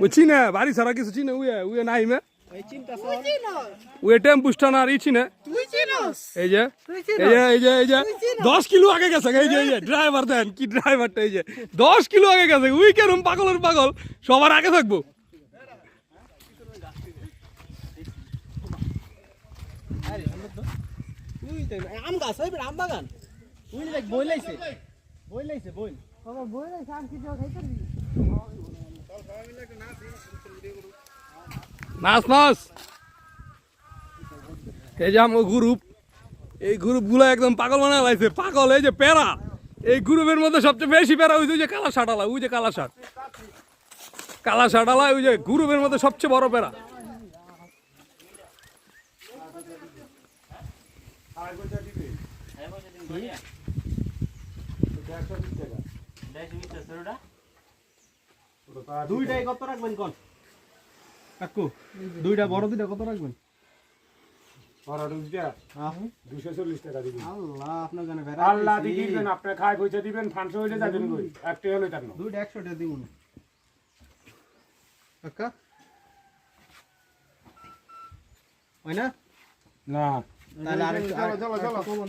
ওই চিনে বাড়ি ছাড়া কিছু চিনে উয়ে নাই মে ওই টেম্পুস্টা না আর ই চিনে এই যে 10 কিলো আগে গেছে এই যে ড্রাইভার দেন কি ড্রাইভারটা এই যে 10 কিলো আগে গেছে উই কেরম পাগলের পাগল সবার আগে থাকবো আম গাছ আম বাগান বই লাইছে নাচ এই যে আমার গ্রুপ এই গ্রুপ গুলো একদম পাগল বানায় লাইছে পাগল এই যে প্যারা এই গ্রুপের মধ্যে সবচেয়ে বেশি প্যারা ওই যে কালা শার্ট আলা ওই যে কালা শার্ট আলা ওই যে গ্রুপের মধ্যে সবচেয়ে বড় প্যারা দুইটাই কত রাখবেন কোন কাকু দুইটা বড় দুইটা কত রাখবেন আল্লাহ দিবেন আপনি খাই পয়সা দিবেন ফাংশন হইলে যাবেন কই একটা হলো তার দুইটা 100 টাকা দিবুন কাকা হয় না না তাহলে আরেকটু চলো